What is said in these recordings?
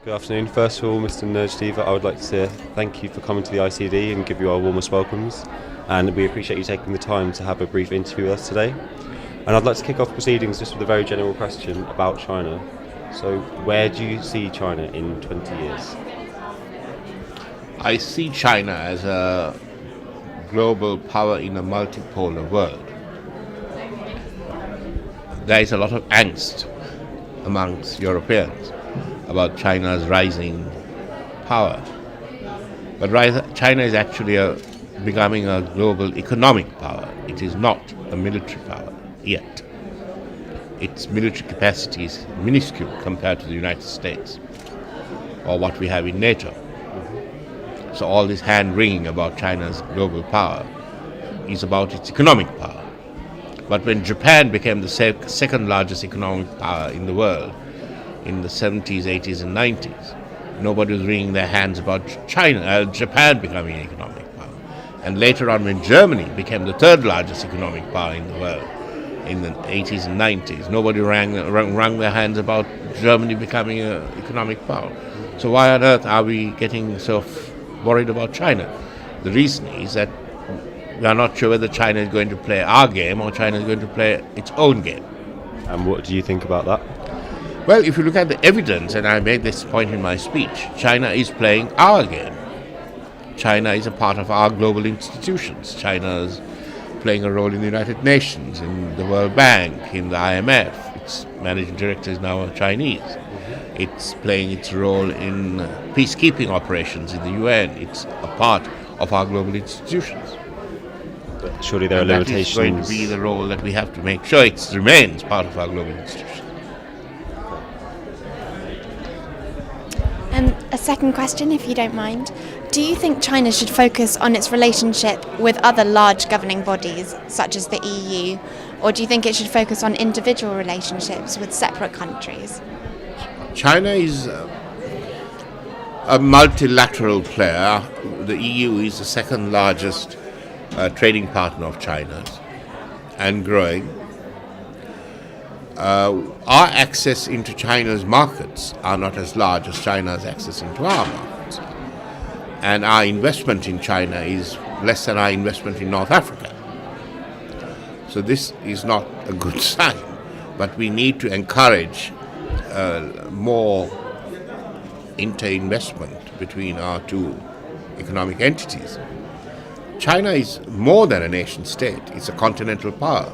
Good afternoon. First of all, Mr. Nirj Deva, I would like to say thank you for coming to the ICD and give you our warmest welcomes. And we appreciate you taking the time to have a brief interview with us today. And I'd like to kick off proceedings just with a very general question about China. So, where do you see China in 20 years? I see China as a global power in a multipolar world. There is a lot of angst amongst Europeans about China's rising power. But China is actually becoming a global economic power. It is not a military power yet. Its military capacity is minuscule compared to the United States or what we have in NATO. So all this hand-wringing about China's global power is about its economic power. But when Japan became the second largest economic power in the world in the 70s, 80s and 90s, nobody was wringing their hands about Japan becoming an economic power. And later on when Germany became the third largest economic power in the world in the 80s and 90s, nobody wrung their hands about Germany becoming an economic power. So why on earth are we getting so worried about China? The reason is that we are not sure whether China is going to play our game or China is going to play its own game. And what do you think about that? Well, if you look at the evidence, and I made this point in my speech, China is playing our game. China is a part of our global institutions. China is playing a role in the United Nations, in the World Bank, in the IMF. Its managing director is now a Chinese. It's playing its role in peacekeeping operations in the UN. It's a part of our global institutions. But surely there are limitations. That is going to be the role that we have to make sure it remains part of our global institutions. A second question, if you don't mind. Do you think China should focus on its relationship with other large governing bodies, such as the EU, or do you think it should focus on individual relationships with separate countries? China is a multilateral player. The EU is the second largest trading partner of China's and growing. Our access into China's markets are not as large as China's access into our markets. And our investment in China is less than our investment in North Africa. So this is not a good sign, but we need to encourage more inter-investment between our two economic entities. China is more than a nation state. It's a continental power.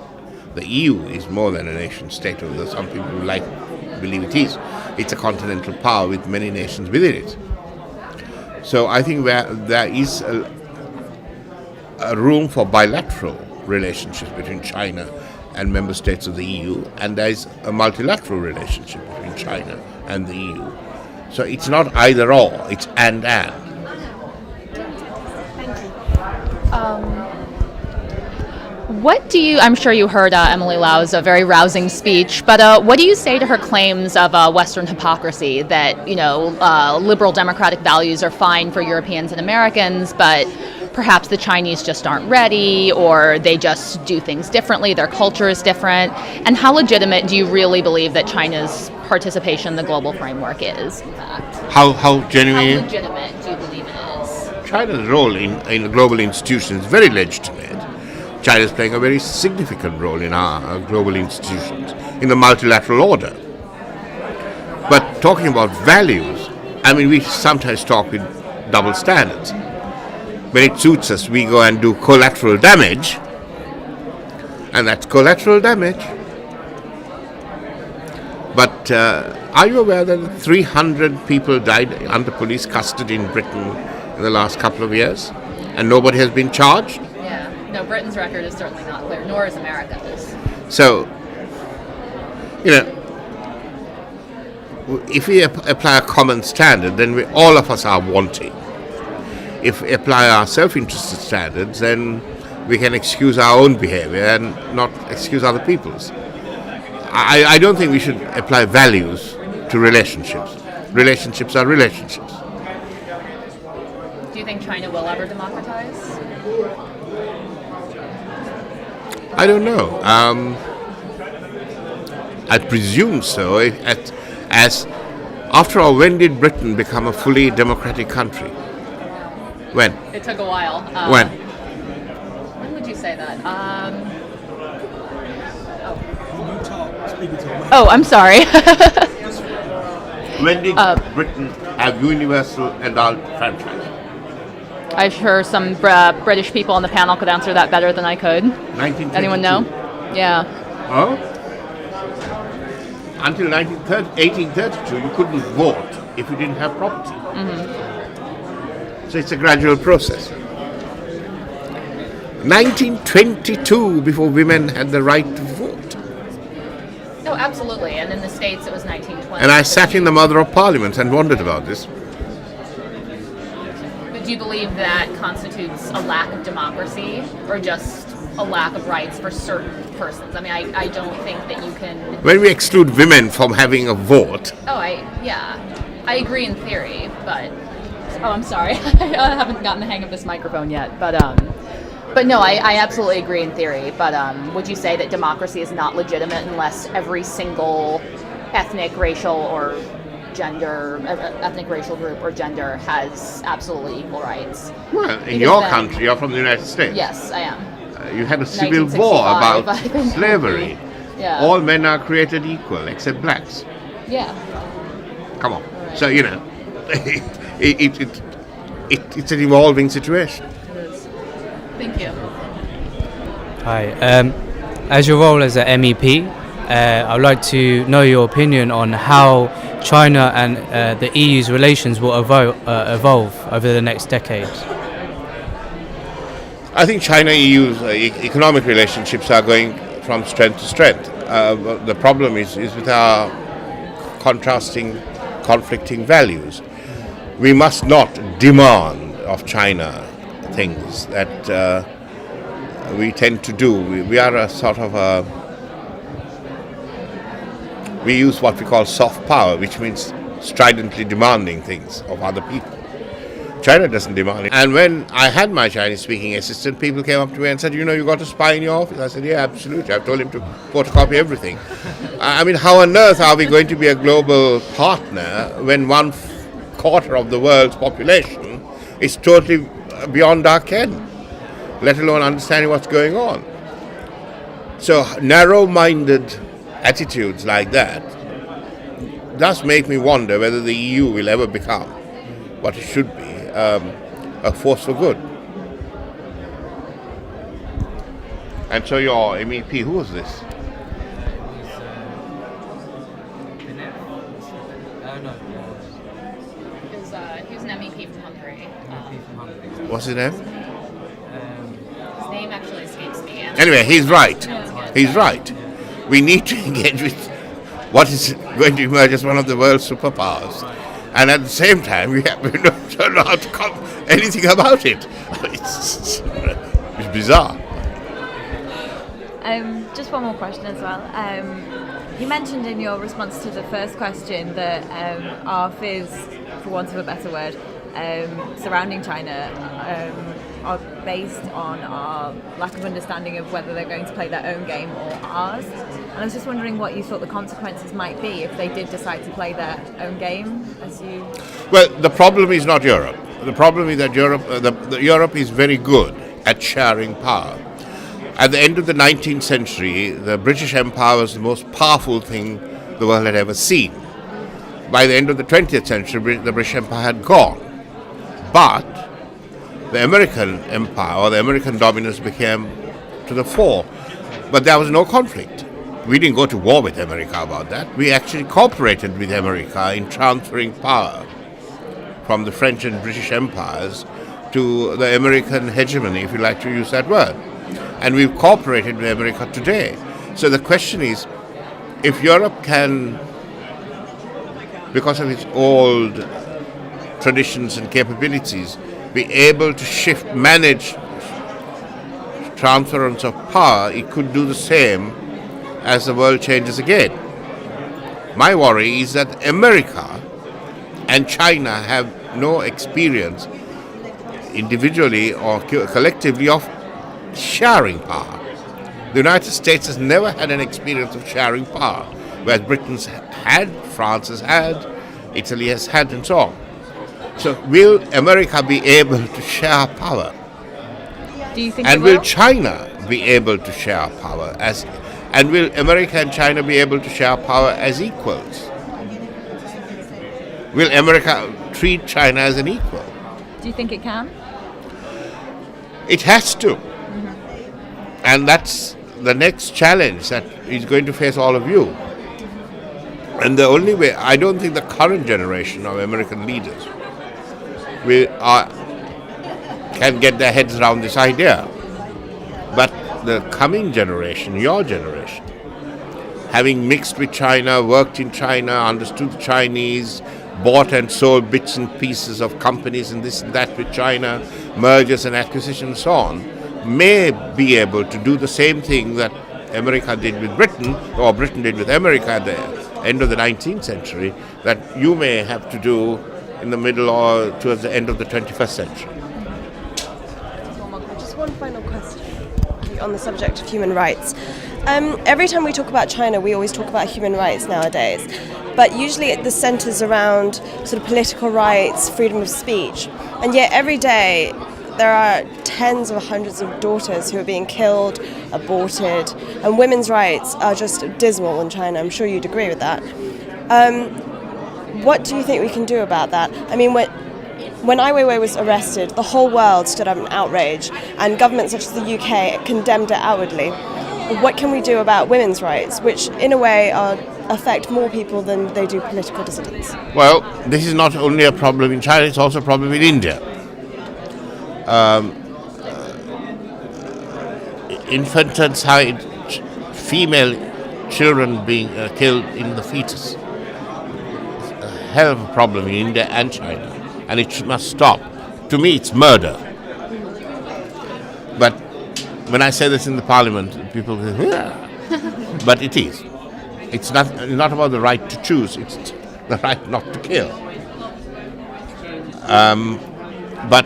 The EU is more than a nation state, although some people believe it is. It's a continental power with many nations within it. So I think there is a room for bilateral relationships between China and member states of the EU, and there is a multilateral relationship between China and the EU. So it's not either or, it's and. I'm sure you heard Emily Lau's very rousing speech, but what do you say to her claims of Western hypocrisy, that, liberal democratic values are fine for Europeans and Americans, but perhaps the Chinese just aren't ready, or they just do things differently, their culture is different? And how legitimate do you really believe that China's participation in the global framework is, in fact? How genuine? How legitimate do you believe it is? China's role in the global institutions is very legitimate. China is playing a very significant role in our global institutions, in the multilateral order. But talking about values, we sometimes talk with double standards. When it suits us, we go and do collateral damage, and that's collateral damage. But are you aware that 300 people died under police custody in Britain in the last couple of years, and nobody has been charged? No, Britain's record is certainly not clear, nor is America's. So, if we apply a common standard, then all of us are wanting. If we apply our self-interested standards, then we can excuse our own behavior and not excuse other people's. I don't think we should apply values to relationships. Relationships are relationships. Do you think China will ever democratize? I don't know. I presume so. As After all, when did Britain become a fully democratic country? When? It took a while. When? When would you say that? Oh, I'm sorry. When did Britain have universal adult franchise? I'm sure some British people on the panel could answer that better than I could. 1922. Anyone know? Yeah. Oh? Until 1832, you couldn't vote if you didn't have property. So it's a gradual process. 1922, before women had the right to vote. No, absolutely. And in the States, it was 1920. And I sat in the Mother of Parliament and wondered about this. But do you believe that constitutes a lack of democracy or just a lack of rights for certain persons? I mean, I don't think that you can... When we exclude women from having a vote, I agree in theory, but... Oh, I'm sorry. I haven't gotten the hang of this microphone yet, but no, I absolutely agree in theory, but would you say that democracy is not legitimate unless every single ethnic, racial, or ethnic, racial group or gender has absolutely equal rights? well, in Because your then- country, you're from the United States. Yes, I am. You had a civil war 1965, about I think. slavery. Yeah. All men are created equal except blacks. Yeah. Come on. So, you know, it's an evolving situation. Thank you. Hi. As your role as an MEP, I would like to know your opinion on how China and the EU's relations will evolve over the next decade. I think China-EU's economic relationships are going from strength to strength. The problem is with our contrasting, conflicting values. We must not demand of China things that we tend to do. We are a sort of we use what we call soft power, which means stridently demanding things of other people. China doesn't demand it. And when I had my Chinese-speaking assistant, people came up to me and said, you know, you got a spy in your office? I said, yeah, absolutely. I've told him to photocopy everything. I mean, how on earth are we going to be a global partner when 1/4 of the world's population is totally beyond our ken, let alone understanding what's going on? So narrow-minded attitudes like that does make me wonder whether the EU will ever become what it should be, a force for good. And so your MEP, who was this? He was an MEP from Hungary. What's his name? His name actually escapes me. Anyway, he's right. He's right. We need to engage with what is going to emerge as one of the world's superpowers. And at the same time, we don't know how to anything about it. It's bizarre. Just one more question as well. You mentioned in your response to the first question that our fears, for want of a better word, surrounding China are based on our lack of understanding of whether they're going to play their own game or ours. And I was just wondering what you thought the consequences might be if they did decide to play their own game, as you... Well, the problem is not Europe. The problem is that Europe is very good at sharing power. At the end of the 19th century, the British Empire was the most powerful thing the world had ever seen. By the end of the 20th century, the British Empire had gone. But the American Empire, or the American dominance, became to the fore. But there was no conflict. We didn't go to war with America about that. We actually cooperated with America in transferring power from the French and British empires to the American hegemony, if you like to use that word. And we've cooperated with America today. So the question is, if Europe can, because of its old traditions and capabilities, be able to manage transference of power, it could do the same as the world changes again. My worry is that America and China have no experience individually or collectively of sharing power. The United States has never had an experience of sharing power, whereas Britain's had, France has had, Italy has had, and so on. So will America be able to share power? Do you think And it will China be able to share power and will America and China be able to share power as equals? Will America treat China as an equal? Do you think it can? It has to. And that's the next challenge that is going to face all of you. And the only way, I don't think the current generation of American leaders can get their heads around this idea. But the coming generation, your generation, having mixed with China, worked in China, understood the Chinese, bought and sold bits and pieces of companies and this and that with China, mergers and acquisitions and so on, may be able to do the same thing that America did with Britain, or Britain did with America at the end of the 19th century, that you may have to do in the middle or towards the end of the 21st century. Just one final question on the subject of human rights. Every time we talk about China, we always talk about human rights nowadays, but usually this centres around sort of political rights, freedom of speech, and yet every day there are tens of hundreds of daughters who are being killed, aborted, and women's rights are just dismal in China. I'm sure you'd agree with that. What do you think we can do about that? I mean, when Ai Weiwei was arrested, the whole world stood up in outrage, and governments such as the UK condemned it outwardly. What can we do about women's rights, which in a way affect more people than they do political dissidents? Well, this is not only a problem in China, it's also a problem in India. Infanticide, female children being killed in the fetus. It's a hell of a problem in India and China, and it must stop. To me, it's murder. But when I say this in the parliament, people say, yeah. But it is. It's not about the right to choose, it's the right not to kill. But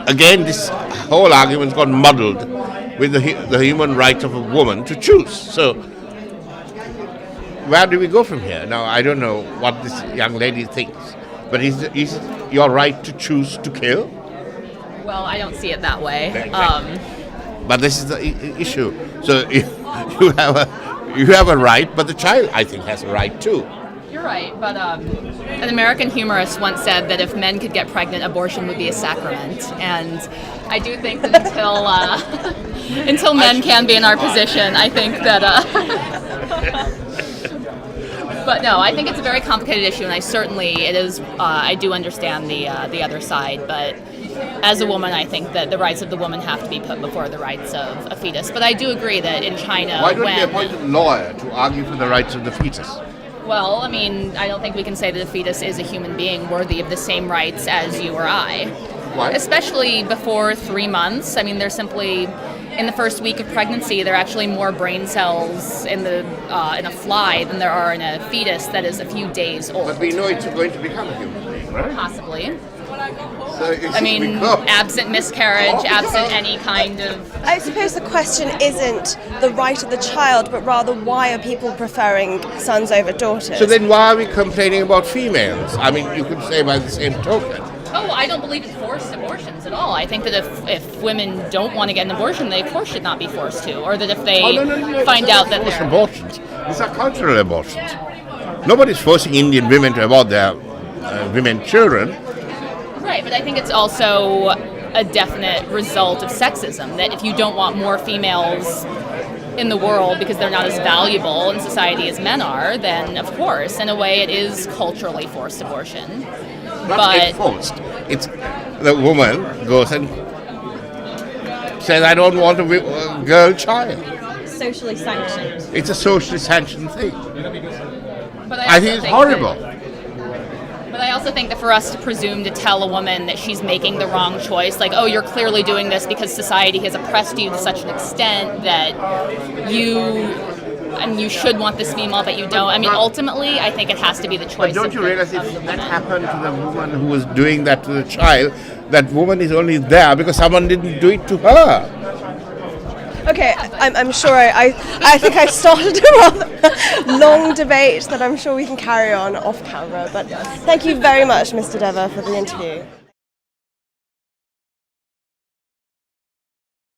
again, this whole argument's got muddled with the human right of a woman to choose. So where do we go from here? Now, I don't know what this young lady thinks, but is it your right to choose to kill? Well, I don't see it that way. But this is the issue. So you have a right, but the child, I think, has a right too. You're right, but an American humorist once said that if men could get pregnant, abortion would be a sacrament. And I do think that until men can be in our position, I think that. But no, I think it's a very complicated issue, and I do understand the other side, but. As a woman, I think that the rights of the woman have to be put before the rights of a fetus. But I do agree that in China, why don't we appoint a lawyer to argue for the rights of the fetus? Well, I mean, I don't think we can say that a fetus is a human being worthy of the same rights as you or I. Why? Especially before 3 months. I mean, they're simply in the first week of pregnancy. There are actually more brain cells in a fly than there are in a fetus that is a few days old. But we know it's going to become a human being, right? Possibly. So absent miscarriage, absent any kind of... I suppose the question isn't the right of the child, but rather why are people preferring sons over daughters? So then why are we complaining about females? I mean, you could say by the same token. Oh, I don't believe in forced abortions at all. I think that if women don't want to get an abortion, they of course should not be forced to, or that if they find out that they're... abortions. These are cultural abortions. Nobody's forcing Indian women to abort their women children. Right, but I think it's also a definite result of sexism, that if you don't want more females in the world because they're not as valuable in society as men are, then of course, in a way, it is culturally forced abortion. But forced. It's the woman goes and says, I don't want a girl child. Socially sanctioned. It's a socially sanctioned thing. But I think it's horrible. But I also think that for us to presume to tell a woman that she's making the wrong choice, like, oh, you're clearly doing this because society has oppressed you to such an extent that you should want this female, but you don't. I mean, ultimately, I think it has to be the choice. But don't you realize if that happened to the woman who was doing that to the child, that woman is only there because someone didn't do it to her. Okay, I'm sure I think I started a rather long debate that I'm sure we can carry on off camera. But thank you very much, Mr. Deva, for the interview.